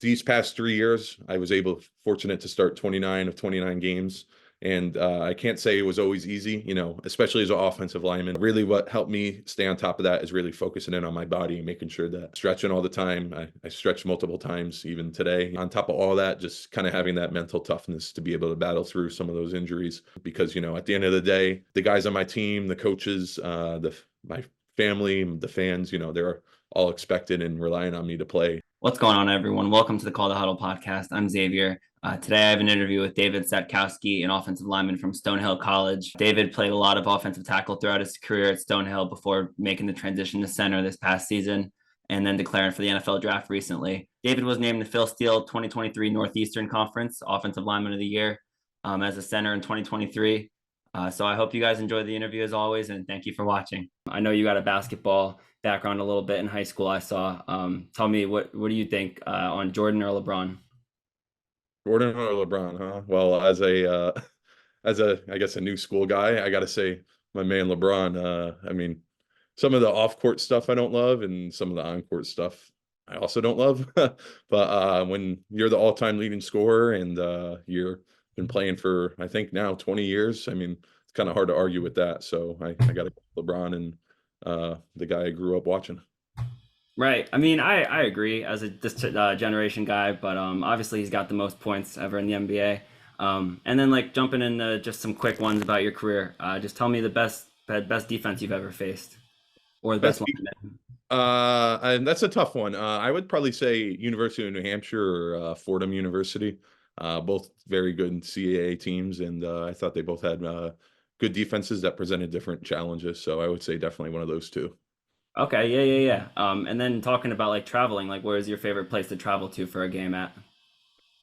these past 3 years, I was fortunate to start 29 of 29 games. And I can't say it was always easy, especially as an offensive lineman. Really, what helped me stay on top of that is really focusing in on my body and making sure that stretching all the time. I stretch multiple times, even today. On top of all that, just kind of having that mental toughness to be able to battle through some of those injuries. Because, at the end of the day, the guys on my team, the coaches, my family, the fans, they're all expected and relying on me to play. What's going on, everyone? Welcome to the Call The Huddle Podcast. I'm Xavier. Today I have an interview with David Satkowski, an offensive lineman from Stonehill College. David played a lot of offensive tackle throughout his career at Stonehill before making the transition to center this past season and then declaring for the NFL draft recently. David was named the Phil Steele 2023 Northeastern Conference Offensive Lineman of the Year as a center in 2023. So I hope you guys enjoy the interview as always, and thank you for watching. I know you got a basketball background a little bit in high school, I saw. Tell me, what do you think on Jordan or LeBron? Jordan or LeBron, huh? Well, I guess a new school guy, I gotta say my man LeBron. I mean, some of the off-court stuff I don't love, and some of the on-court stuff I also don't love. But when you're the all-time leading scorer and you're been playing for, I think now 20 years, I mean, it's kind of hard to argue with that. So I got to go LeBron and the guy I grew up watching. Right. I mean, I agree as this generation guy, but obviously he's got the most points ever in the NBA. And then like jumping into just some quick ones about your career. Just tell me the best defense you've ever faced, or the best lineman. And that's a tough one. I would probably say University of New Hampshire or Fordham University. Both very good CAA teams, and I thought they both had good defenses that presented different challenges. So I would say definitely one of those two. Okay, yeah. And then talking about like traveling, like where's your favorite place to travel to for a game at?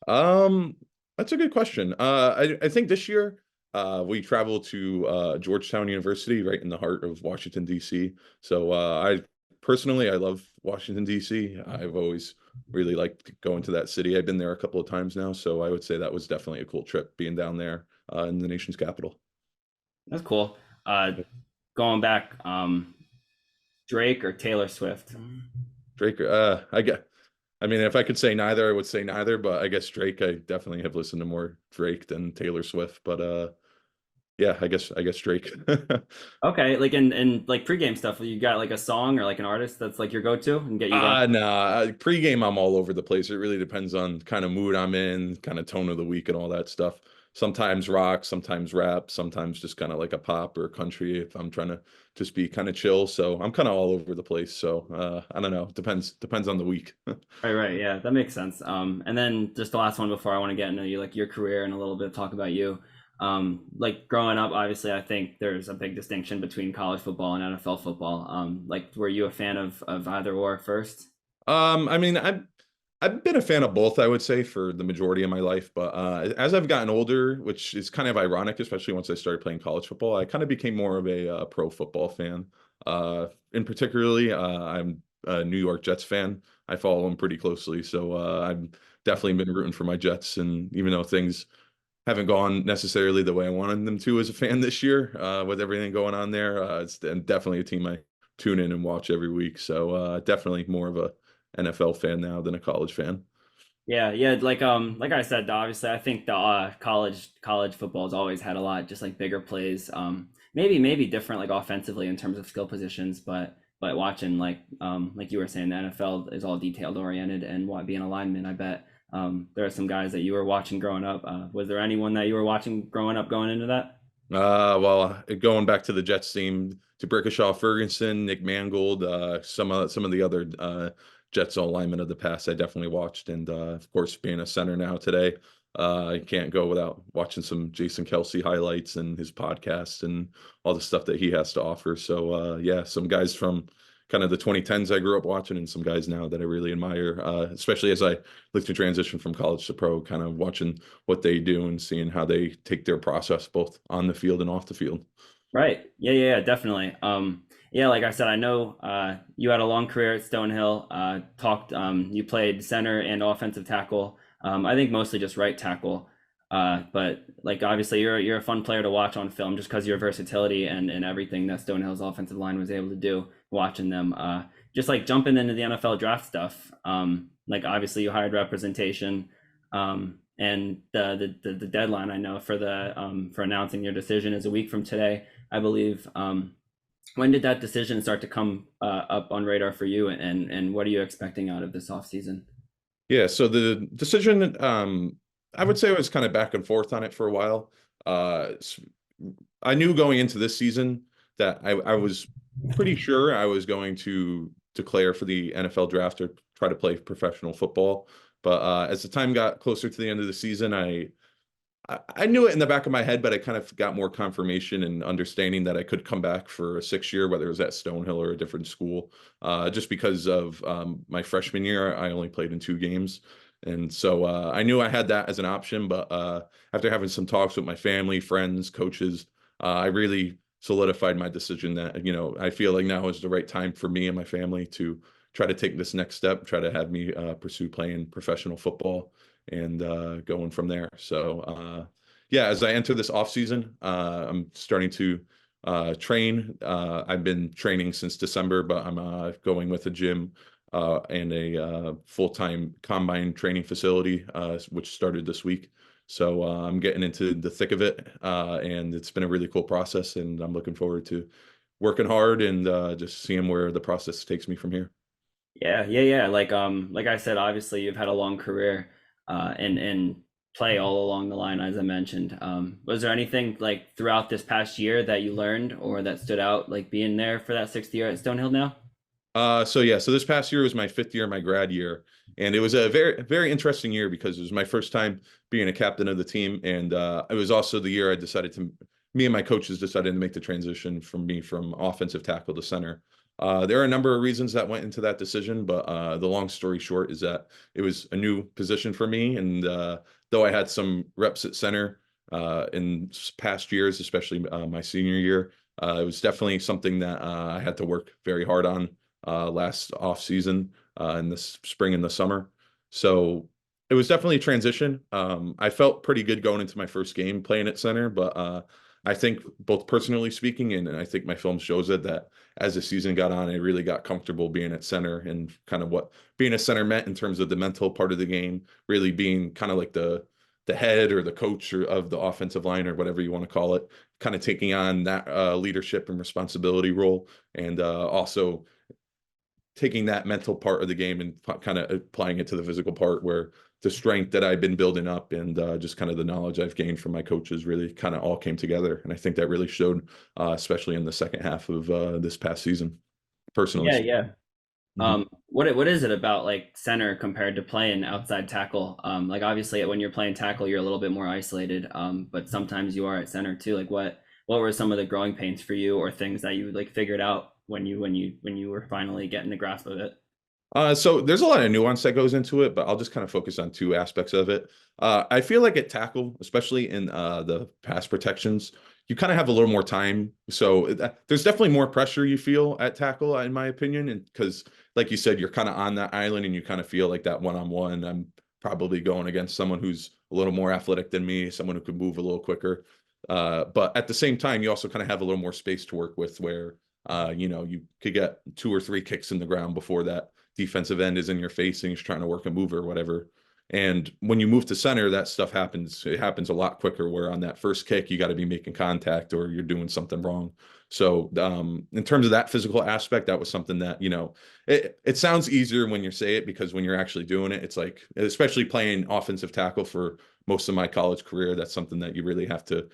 That's a good question. I think this year we traveled to Georgetown University, right in the heart of Washington, D.C. So I love Washington, D.C. I've always really liked going to that city. I've been there a couple of times now, so I would say that was definitely a cool trip being down there in the nation's capital. That's cool. Going back, Drake or Taylor Swift? Drake, I mean, if I could say neither, I would say neither, but I guess Drake, I definitely have listened to more Drake than Taylor Swift, but yeah, I guess Drake. Okay, like in like pregame stuff, you got like a song or like an artist that's like your go-to and get you going? Nah, pregame I'm all over the place. It really depends on kind of mood I'm in, kind of tone of the week and all that stuff. Sometimes rock, sometimes rap, sometimes just kind of like a pop or country if I'm trying to just be kind of chill. So I'm kind of all over the place. So I don't know. Depends on the week. Right, yeah, that makes sense. And then just the last one before I want to get into you, like your career and a little bit talk about you. Like growing up, obviously, I think there's a big distinction between college football and NFL football. Like, were you a fan of either or first? I mean, I've been a fan of both, I would say, for the majority of my life. But as I've gotten older, which is kind of ironic, especially once I started playing college football, I kind of became more of a pro football fan. In particularly, I'm a New York Jets fan. I follow them pretty closely, so I've definitely been rooting for my Jets. And even though things haven't gone necessarily the way I wanted them to as a fan this year, with everything going on there, it's definitely a team I tune in and watch every week. So definitely more of a NFL fan now than a college fan. Yeah. Like I said, obviously, I think the college football has always had a lot just like bigger plays. Maybe different like offensively in terms of skill positions, but watching like you were saying, the NFL is all detailed oriented, and what being a lineman, I bet there are some guys that you were watching growing up. Was there anyone that you were watching growing up going into that? Well, going back to the Jets team, to Brickashaw Ferguson, Nick Mangold, some of the other Jets linemen of the past, I definitely watched, and of course, being a center now today, I can't go without watching some Jason Kelsey highlights and his podcast and all the stuff that he has to offer. So yeah, some guys from kind of the 2010s I grew up watching, and some guys now that I really admire, especially as I look to transition from college to pro, kind of watching what they do and seeing how they take their process both on the field and off the field. Right. Yeah, definitely. Yeah, like I said, I know you had a long career at Stonehill. You played center and offensive tackle. I think mostly just right tackle. But like obviously you're a fun player to watch on film just because your versatility and everything that Stonehill's offensive line was able to do watching them. Just like jumping into the NFL draft stuff. like obviously you hired representation, and the deadline I know for the for announcing your decision is a week from today, I believe. When did that decision start to come up on radar for you, and what are you expecting out of this offseason? Yeah, so the decision, I would say I was kind of back and forth on it for a while. I knew going into this season that I was pretty sure I was going to declare for the NFL draft or try to play professional football. But as the time got closer to the end of the season, I knew it in the back of my head, but I kind of got more confirmation and understanding that I could come back for a 6 year, whether it was at Stonehill or a different school. Just because of my freshman year, I only played in 2 games. And so I knew I had that as an option. But after having some talks with my family, friends, coaches, I really solidified my decision that, I feel like now is the right time for me and my family to try to take this next step, try to have me pursue playing professional football and going from there. So yeah, as I enter this off season, I'm starting to train. I've been training since December, but I'm going with a gym and a full-time combine training facility, which started this week. So I'm getting into the thick of it, and it's been a really cool process, and I'm looking forward to working hard and just seeing where the process takes me from here. Yeah. Like I said, obviously you've had a long career, and play all along the line, as I mentioned. Was there anything like throughout this past year that you learned or that stood out, like being there for that 6th year at Stonehill now? So yeah, so this past year was my 5th year, my grad year, and it was a very, very interesting year because it was my first time being a captain of the team, and it was also the year me and my coaches decided to make the transition from offensive tackle to center. There are a number of reasons that went into that decision, but the long story short is that it was a new position for me, and though I had some reps at center in past years, especially my senior year, it was definitely something that I had to work very hard on last off season in the spring and the summer. So it was definitely a transition. I felt pretty good going into my first game playing at center, but I think both personally speaking, and I think my film shows it, that as the season got on, I really got comfortable being at center and kind of what being a center meant in terms of the mental part of the game, really being kind of like the head or the coach of the offensive line or whatever you want to call it, kind of taking on that leadership and responsibility role, and also taking that mental part of the game and kind of applying it to the physical part, where the strength that I've been building up and just kind of the knowledge I've gained from my coaches really kind of all came together. And I think that really showed, especially in the second half of this past season, personally. Yeah. Mhm. What is it about like center compared to playing outside tackle? Like obviously when you're playing tackle, you're a little bit more isolated. But sometimes you are at center too. Like what were some of the growing pains for you, or things that you like figured out when you were finally getting the grasp of it? So there's a lot of nuance that goes into it, but I'll just kind of focus on 2 aspects of it. I feel like at tackle, especially in the pass protections, you kind of have a little more time. So there's definitely more pressure you feel at tackle, in my opinion, and because, like you said, you're kind of on that island and you kind of feel like that one-on-one. I'm probably going against someone who's a little more athletic than me, someone who could move a little quicker. But at the same time, you also kind of have a little more space to work with, where you could get 2 or 3 kicks in the ground before that defensive end is in your face and he's trying to work a move or whatever. And when you move to center, that stuff happens. It happens a lot quicker, where on that first kick, you got to be making contact or you're doing something wrong. So in terms of that physical aspect, that was something that, it sounds easier when you say it, because when you're actually doing it, it's like, especially playing offensive tackle for most of my college career, that's something that you really have to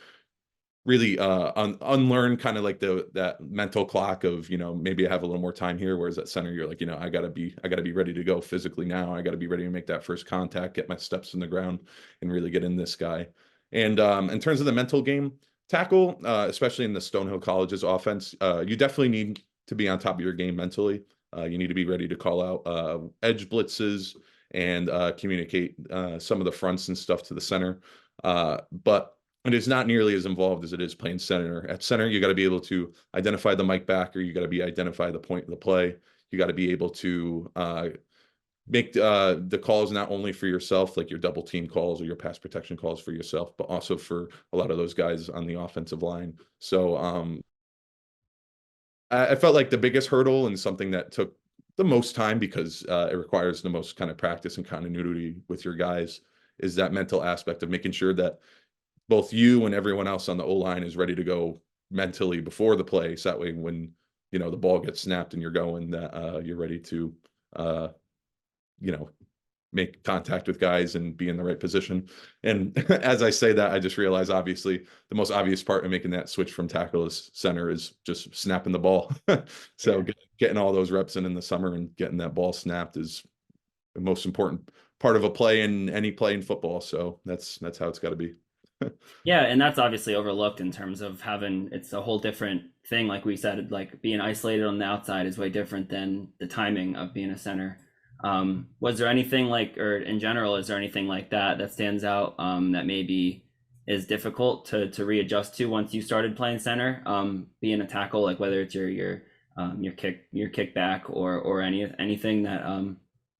really unlearn, kind of like that mental clock of, maybe I have a little more time here, whereas at center you're like, I gotta be ready to go physically now. I gotta be ready to make that first contact, get my steps in the ground, and really get in this guy. And in terms of the mental game, tackle, especially in the Stonehill College's offense, you definitely need to be on top of your game mentally. You need to be ready to call out edge blitzes and communicate some of the fronts and stuff to the center. But it is not nearly as involved as it is playing center. At center, you got to be able to identify the mic backer. You got to be identify the point of the play. You got to be able to make the calls not only for yourself, like your double team calls or your pass protection calls for yourself, but also for a lot of those guys on the offensive line. So I felt like the biggest hurdle, and something that took the most time because it requires the most kind of practice and continuity with your guys is that mental aspect of making sure that both you and everyone else on the O line is ready to go mentally before the play. So that way, when the ball gets snapped and you're going, that you're ready to uh, you know make contact with guys and be in the right position. And as I say that, I just realize obviously the most obvious part of making that switch from tackle as center is just snapping the ball. So Yeah. getting all those reps in the summer and getting that ball snapped is the most important part of a play in any play in football. So that's how it's got to be. Yeah, and that's obviously overlooked in terms of having it's a whole different thing. Like we said, like being isolated on the outside is way different than the timing of being a center. Was there anything like, or in general, is there anything like that that stands out that maybe is difficult to readjust to once you started playing center? Being a tackle, like whether it's your kickback or anything that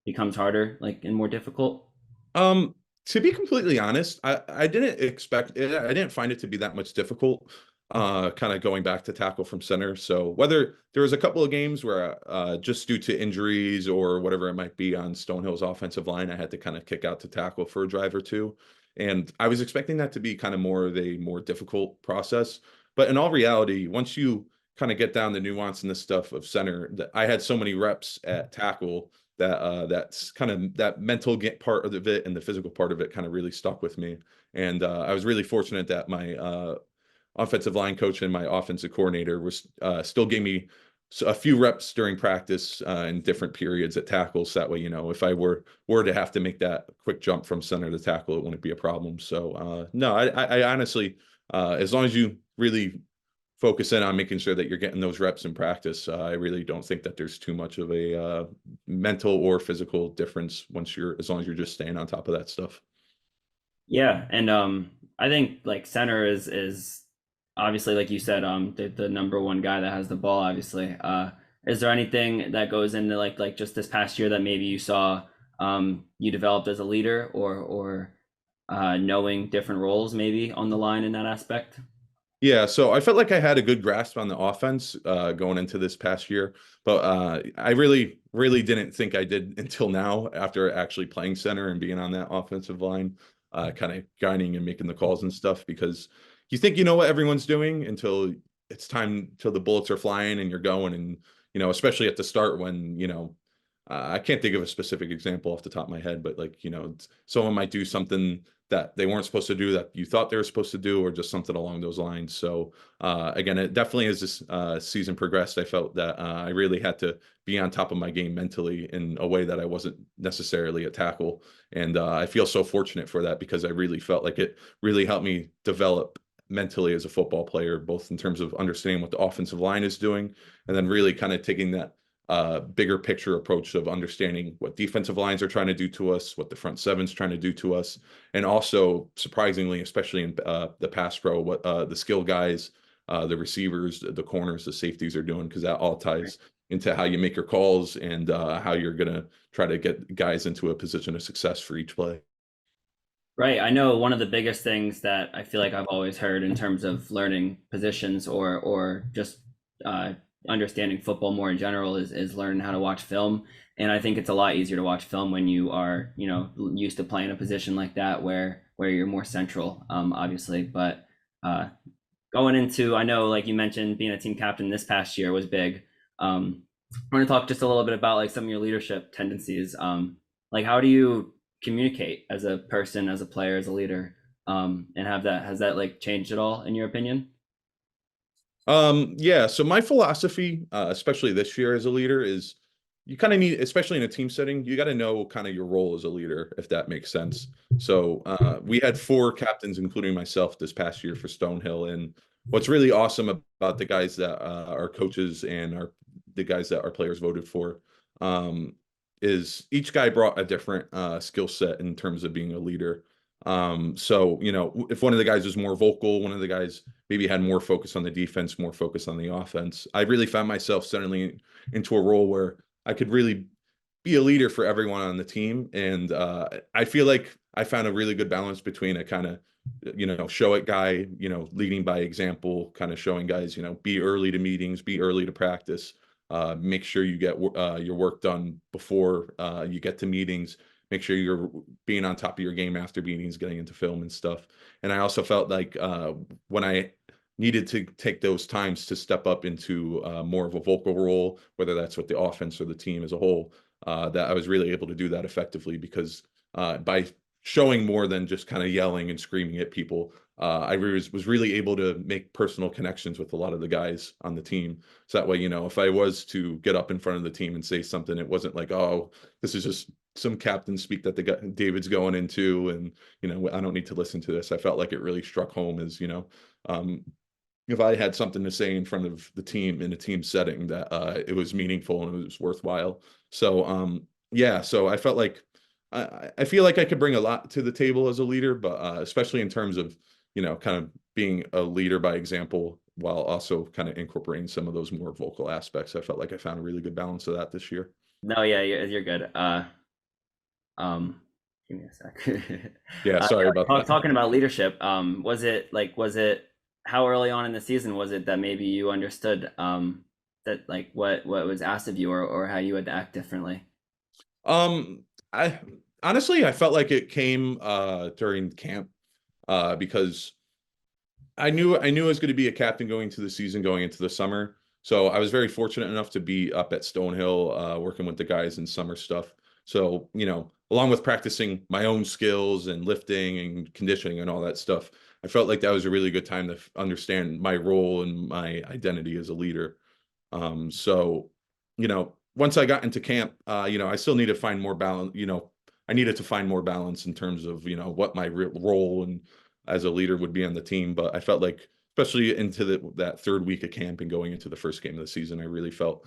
becomes harder, like and more difficult. Um, to be completely honest, I didn't expect it. I didn't find it to be that much difficult. Kind of going back to tackle from center. So whether there was a couple of games where just due to injuries or whatever it might be on Stonehill's offensive line, I had to kind of kick out to tackle for a drive or two. And I was expecting that to be kind of more of a more difficult process. But in all reality, once you kind of get down the nuance and the stuff of center, that I had so many reps at tackle that that's kind of that mental get part of it and the physical part of it kind of really stuck with me. And I was really fortunate that my offensive line coach and my offensive coordinator was still gave me a few reps during practice in different periods at tackles. So that way, if I were to have to make that quick jump from center to tackle, it wouldn't be a problem. So no, I honestly, as long as you really focus in on making sure that you're getting those reps in practice, I really don't think that there's too much of a mental or physical difference as long as you're just staying on top of that stuff. Yeah, and I think like center is obviously like you said the number one guy that has the ball obviously. Is there anything that goes into like just this past year that maybe you saw you developed as a leader or knowing different roles maybe on the line in that aspect? Yeah, so I felt like I had a good grasp on the offense going into this past year, but I really, really didn't think I did until now after actually playing center and being on that offensive line, kind of guiding and making the calls and stuff. Because you think you know what everyone's doing until it's time, till the bullets are flying and you're going, and especially at the start when I can't think of a specific example off the top of my head, but like someone might do something that they weren't supposed to do that you thought they were supposed to do, or just something along those lines. So again, it definitely as this season progressed, I felt that I really had to be on top of my game mentally in a way that I wasn't necessarily a tackle. And I feel so fortunate for that because I really felt like it really helped me develop mentally as a football player, both in terms of understanding what the offensive line is doing, and then really kind of taking that bigger picture approach of understanding what defensive lines are trying to do to us, what the front seven's trying to do to us, and also surprisingly, especially in the pass pro, what the skill guys, the receivers, the corners, the safeties are doing, because that all ties into how you make your calls and how you're gonna try to get guys into a position of success for each play. Right. I know one of the biggest things that I feel like I've always heard in terms of learning positions or just uh, understanding football more in general is learning how to watch film. And I think it's a lot easier to watch film when you are, used to playing a position like that where you're more central, obviously. But uh, going into, I know, like you mentioned, being a team captain this past year was big. I want to talk just a little bit about like some of your leadership tendencies. Like how do you communicate as a person, as a player, as a leader, and has that like changed at all in your opinion? Yeah, so my philosophy, especially this year as a leader, is you kind of need, especially in a team setting, you got to know kind of your role as a leader, if that makes sense. So we had four captains, including myself, this past year for Stonehill. And what's really awesome about the guys that are coaches and are the guys that our players voted for, um, is each guy brought a different skill set in terms of being a leader. So, if one of the guys was more vocal, one of the guys maybe had more focus on the defense, more focus on the offense. I really found myself suddenly into a role where I could really be a leader for everyone on the team. And I feel like I found a really good balance between a kind of, show it guy, leading by example, kind of showing guys, be early to meetings, be early to practice, Make sure you get your work done before you get to meetings. Make sure you're being on top of your game after meetings, getting into film and stuff. And I also felt like when I needed to take those times to step up into more of a vocal role, whether that's with the offense or the team as a whole, that I was really able to do that effectively because by showing more than just kind of yelling and screaming at people, I was really able to make personal connections with a lot of the guys on the team. So that way, if I was to get up in front of the team and say something, it wasn't like, oh, this is just some captain speak that David's going into, and I don't need to listen to this. I felt like it really struck home as um, if I had something to say in front of the team in a team setting, that it was meaningful and it was worthwhile. So yeah, so I felt like I feel like I could bring a lot to the table as a leader, but especially in terms of kind of being a leader by example while also kind of incorporating some of those more vocal aspects. I felt like I found a really good balance of that this year. No, yeah, you're good. Um, Give me a sec. Yeah, sorry about that. Talking about leadership, was it how early on in the season was it that maybe you understood that like what was asked of you, or how you had to act differently? I honestly I felt like it came during camp because I knew I was going to be a captain going into the season, going into the summer. So I was very fortunate enough to be up at Stonehill, working with the guys in summer stuff. So, along with practicing my own skills and lifting and conditioning and all that stuff, I felt like that was a really good time to understand my role and my identity as a leader. So, once I got into camp, I still need to find more balance. I needed to find more balance in terms of, what my real role and as a leader would be on the team. But I felt like, especially into that third week of camp and going into the first game of the season, I really felt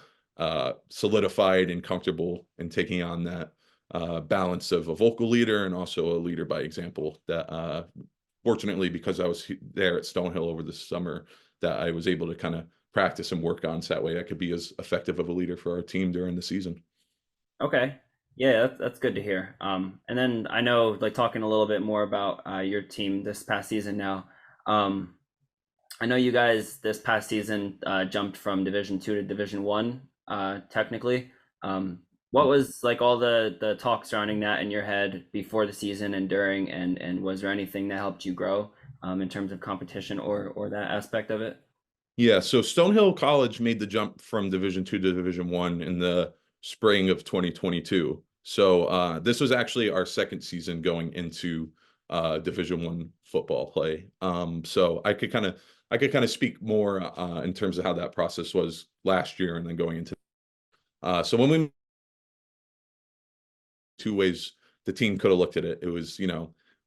solidified and comfortable in taking on that balance of a vocal leader and also a leader by example. That fortunately, because I was there at Stonehill over the summer, that I was able to kind of practice and work on, so that way I could be as effective of a leader for our team during the season. Okay. Yeah, that's good to hear. And then I know, like, talking a little bit more about your team this past season now. Um, I know you guys this past season jumped from Division 2 to Division 1, technically. What was like all the talk surrounding that in your head before the season and during, and was there anything that helped you grow in terms of competition or that aspect of it? Yeah, so Stonehill College made the jump from Division 2 to Division 1 in the spring of 2022. So this was actually our second season going into Division 1 football play. So I could kind of speak more in terms of how that process was last year and then going into. So when we two ways the team could have looked at it. It was,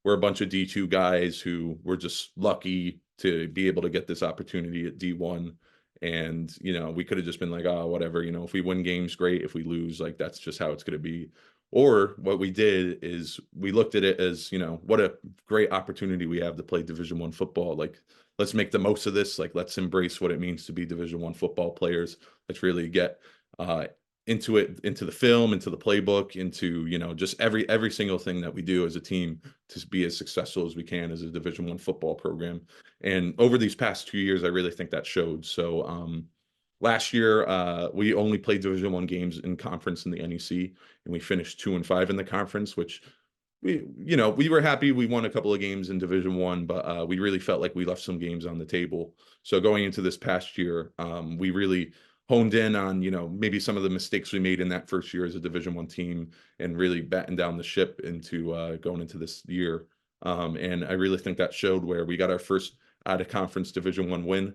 we're a bunch of D2 guys who were just lucky to be able to get this opportunity at D1. And, we could have just been like, oh, whatever, if we win games, great. If we lose, like, that's just how it's going to be. Or what we did is we looked at it as, what a great opportunity we have to play Division 1 football. Like, let's make the most of this. Like, let's embrace what it means to be Division 1 football players. Let's really get uh, into it, into the film, into the playbook, into just every single thing that we do as a team to be as successful as we can as a Division 1 football program. And over these past 2 years, I really think that showed. So last year we only played Division 1 games in conference in the NEC, and we finished 2-5 in the conference, which we were happy we won a couple of games in Division 1, but we really felt like we left some games on the table. So going into this past year, we really honed in on maybe some of the mistakes we made in that first year as a Division 1 team, and really batten down the ship into going into this year. And I really think that showed, where we got our first out of conference Division 1 win.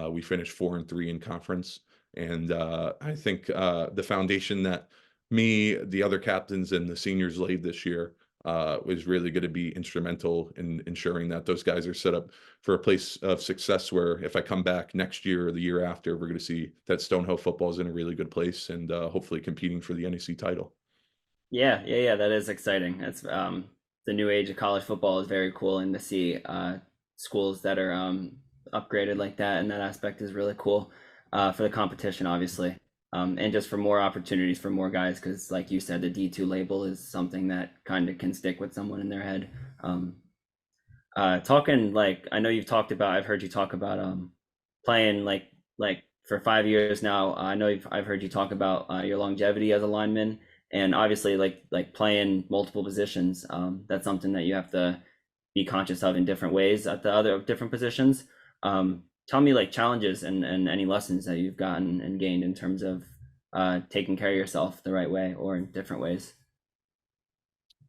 We finished 4-3 in conference, and I think the foundation that me, the other captains, and the seniors laid this year was really going to be instrumental in ensuring that those guys are set up for a place of success, where if I come back next year or the year after, we're going to see that Stonehill football is in a really good place and hopefully competing for the NEC title. Yeah, that is exciting. It's the new age of college football is very cool, and to see schools that are upgraded like that, and that aspect is really cool for the competition, obviously, and just for more opportunities for more guys, because like you said, the D2 label is something that kind of can stick with someone in their head. Talking, like, I know you've talked about, I've heard you talk about playing like for 5 years now. I know I've heard you talk about your longevity as a lineman, and obviously like playing multiple positions. That's something that you have to be conscious of in different ways at the other different positions. Tell me like challenges and any lessons that you've gotten and gained in terms of taking care of yourself the right way or in different ways.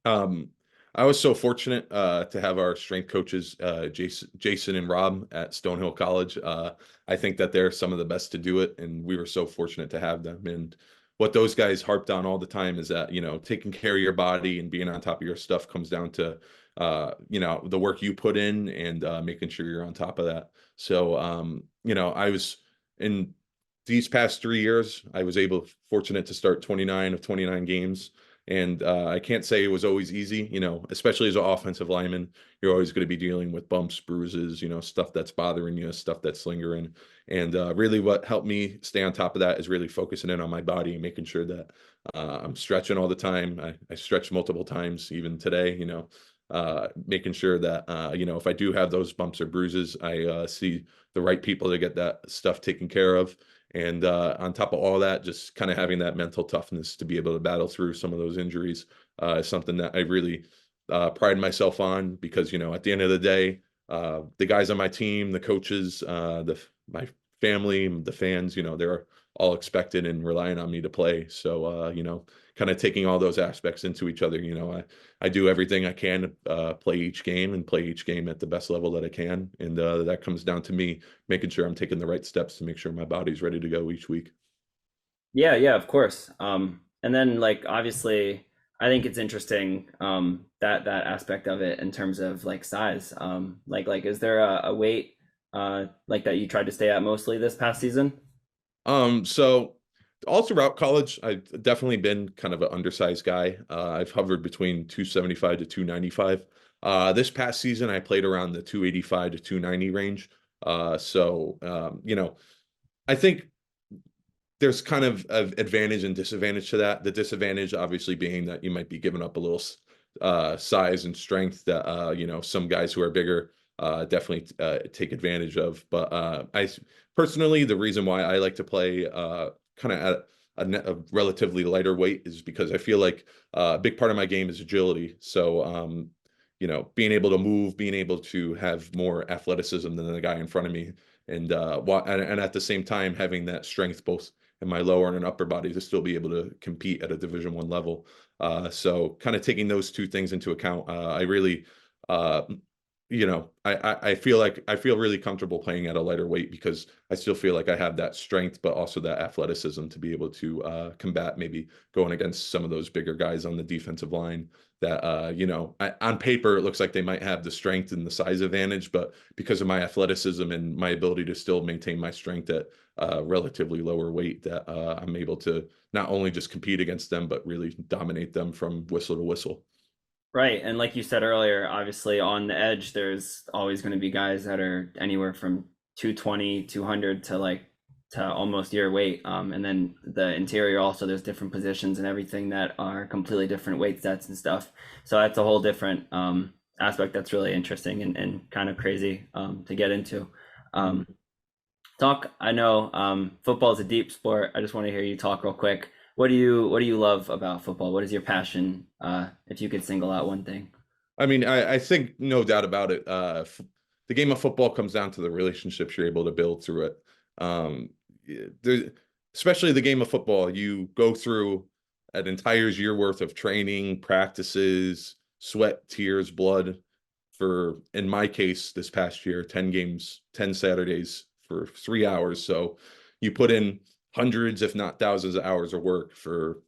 Um, I was so fortunate to have our strength coaches, Jason and Rob at Stonehill College. I think that they're some of the best to do it, and we were so fortunate to have them. And what those guys harped on all the time is that, taking care of your body and being on top of your stuff comes down to, the work you put in and making sure you're on top of that. So, I was in these past 3 years, I was fortunate to start 29 of 29 games. And I can't say it was always easy, especially as an offensive lineman, you're always going to be dealing with bumps, bruises, stuff that's bothering you, stuff that's lingering. And really what helped me stay on top of that is really focusing in on my body and making sure that I'm stretching all the time. I stretch multiple times, even today, making sure that, if I do have those bumps or bruises, I see the right people to get that stuff taken care of. And on top of all that, just kind of having that mental toughness to be able to battle through some of those injuries is something that I really pride myself on because, at the end of the day, the guys on my team, the coaches, my family, the fans, they're all expected and relying on me to play. So, kind of taking all those aspects into each other, I do everything I can to play each game and play each game at the best level that I can. And that comes down to me making sure I'm taking the right steps to make sure my body's ready to go each week. Yeah, yeah, of course. And then like obviously, I think it's interesting that aspect of it in terms of like size. Like is there a weight like that you tried to stay at mostly this past season? So all throughout college, I've definitely been kind of an undersized guy. I've hovered between 275 to 295. This past season, I played around the 285 to 290 range. I think there's kind of an advantage and disadvantage to that. The disadvantage, obviously, being that you might be giving up a little size and strength that some guys who are bigger definitely take advantage of. But I personally, the reason why I like to play kind of at a relatively lighter weight is because I feel like a big part of my game is agility. So, being able to move, being able to have more athleticism than the guy in front of me, and at the same time having that strength both in my lower and upper body to still be able to compete at a Division I level. So kind of taking those two things into account, I really, uh, I feel like I feel really comfortable playing at a lighter weight because I still feel like I have that strength, but also that athleticism to be able to combat maybe going against some of those bigger guys on the defensive line that, on paper, it looks like they might have the strength and the size advantage, but because of my athleticism and my ability to still maintain my strength at relatively lower weight, that I'm able to not only just compete against them, but really dominate them from whistle to whistle. Right. And like you said earlier, obviously on the edge, there's always going to be guys that are anywhere from 220, 200 to like to almost your weight. And then the interior also, there's different positions and everything that are completely different weight sets and stuff. So that's a whole different aspect that's really interesting and kind of crazy to get into. Um, I know football is a deep sport. I just want to hear you talk real quick. What do you love about football? What is your passion? If you could single out one thing. I mean, I think no doubt about it. The game of football comes down to the relationships you're able to build through it. Um, there, Especially the game of football, you go through an entire year worth of training, practices, sweat, tears, blood for, in my case, this past year, 10 games, 10 Saturdays for 3 hours. So you put in hundreds, if not thousands of hours of work for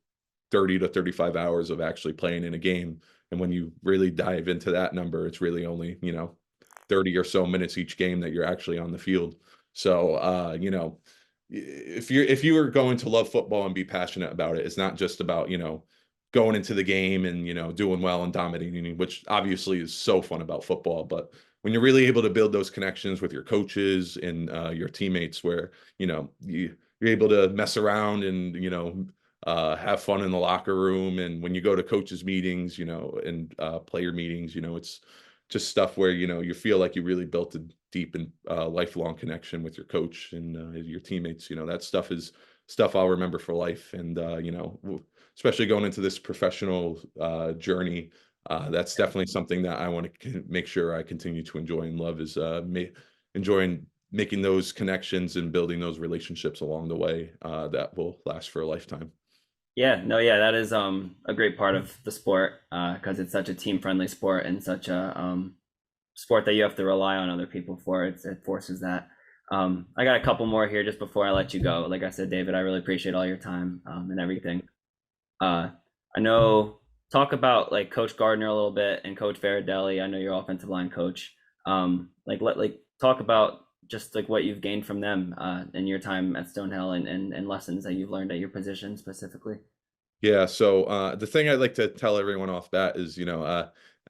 30 to 35 hours of actually playing in a game. And when you really dive into that number, it's really only, 30 or so minutes each game that you're actually on the field. So, if you are going to love football and be passionate about it, it's not just about, going into the game and, doing well and dominating, which obviously is so fun about football. But when you're really able to build those connections with your coaches and your teammates where, you're able to mess around and, have fun in the locker room. And when you go to coaches meetings, and player meetings, it's just stuff where, you feel like you really built a deep and lifelong connection with your coach and your teammates. That stuff is stuff I'll remember for life. And especially going into this professional journey, that's definitely something that I want to make sure I continue to enjoy and love is enjoying making those connections and building those relationships along the way that will last for a lifetime. Yeah, no, yeah, that is a great part of the sport because it's such a team-friendly sport and such a sport that you have to rely on other people for. It forces that. I got a couple more here just before I let you go. Like I said, David, I really appreciate all your time and everything. I know, talk about like Coach Gardner a little bit and Coach Veridelli. I know your offensive line coach. Like talk about just like what you've gained from them in your time at Stonehill and lessons that you've learned at your position specifically. Yeah, so the thing I'd like to tell everyone off bat is,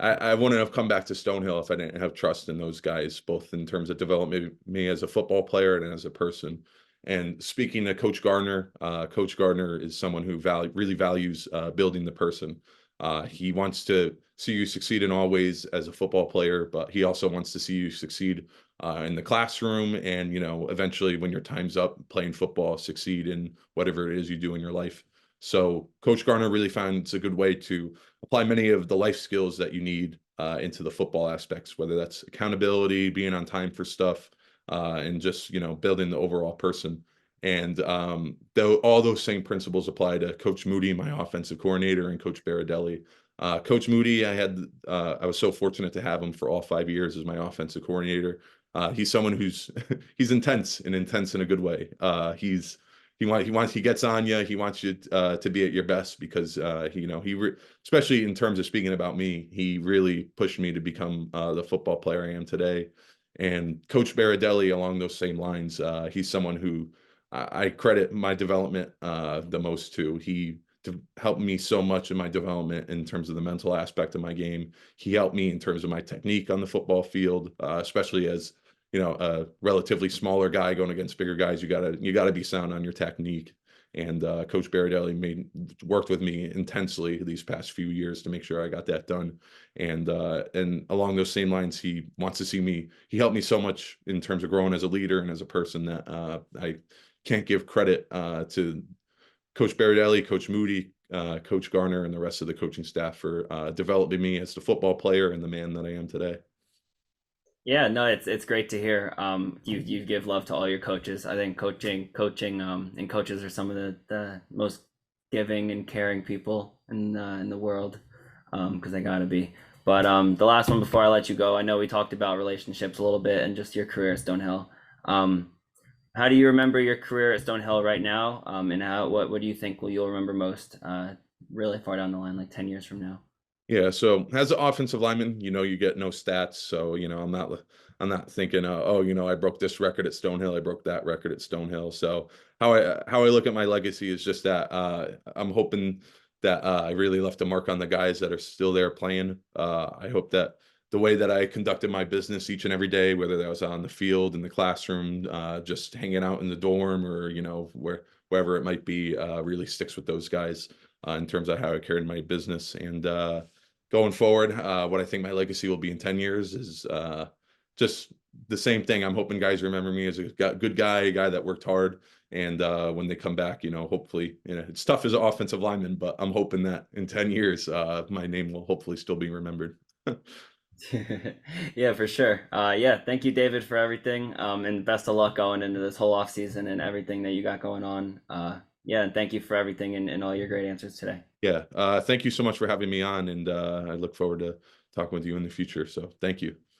I wouldn't have come back to Stonehill if I didn't have trust in those guys, both in terms of developing me as a football player and as a person. And speaking to Coach Gardner is someone who really values building the person. He wants to see you succeed in all ways as a football player, but he also wants to see you succeed in the classroom and, eventually when your time's up playing football, succeed in whatever it is you do in your life. So Coach Garner really finds a good way to apply many of the life skills that you need into the football aspects, whether that's accountability, being on time for stuff, and just building the overall person. And though all those same principles apply to Coach Moody, my offensive coordinator, and Coach Baradelli. Coach Moody, I was so fortunate to have him for all 5 years as my offensive coordinator. He's someone who's he's intense and intense in a good way. He gets on you. He wants you to be at your best because especially in terms of speaking about me, he really pushed me to become the football player I am today. And Coach Baradelli, along those same lines, he's someone who I credit my development the most to. He helped me so much in my development in terms of the mental aspect of my game. He helped me in terms of my technique on the football field, especially as a relatively smaller guy going against bigger guys. You gotta be sound on your technique. And Coach Baradelli worked with me intensely these past few years to make sure I got that done. And along those same lines, he wants to see me. He helped me so much in terms of growing as a leader and as a person that I can't give credit to Coach Baradelli, Coach Moody, Coach Garner, and the rest of the coaching staff for developing me as the football player and the man that I am today. Yeah, no, it's great to hear. You give love to all your coaches. I think coaching, and coaches are some of the most giving and caring people in the world, because they gotta be. But the last one before I let you go, I know we talked about relationships a little bit and just your career at Stonehill. How do you remember your career at Stonehill right now? And what do you think you'll remember most, really far down the line, like 10 years from now? Yeah, so as an offensive lineman, you get no stats. So, I'm not thinking, I broke this record at Stonehill, I broke that record at Stonehill. So how I look at my legacy is just that I'm hoping that I really left a mark on the guys that are still there playing. I hope that the way that I conducted my business each and every day, whether that was on the field, in the classroom, just hanging out in the dorm, or wherever it might be, really sticks with those guys in terms of how I carried my business. And going forward, what I think my legacy will be in 10 years is just the same thing. I'm hoping guys remember me as a good guy, a guy that worked hard. And when they come back, hopefully, it's tough as an offensive lineman, but I'm hoping that in 10 years, my name will hopefully still be remembered. Yeah, for sure. Yeah, thank you, David, for everything. And best of luck going into this whole off season and everything that you got going on. Yeah, and thank you for everything and all your great answers today. Yeah. Thank you so much for having me on. And I look forward to talking with you in the future. So thank you.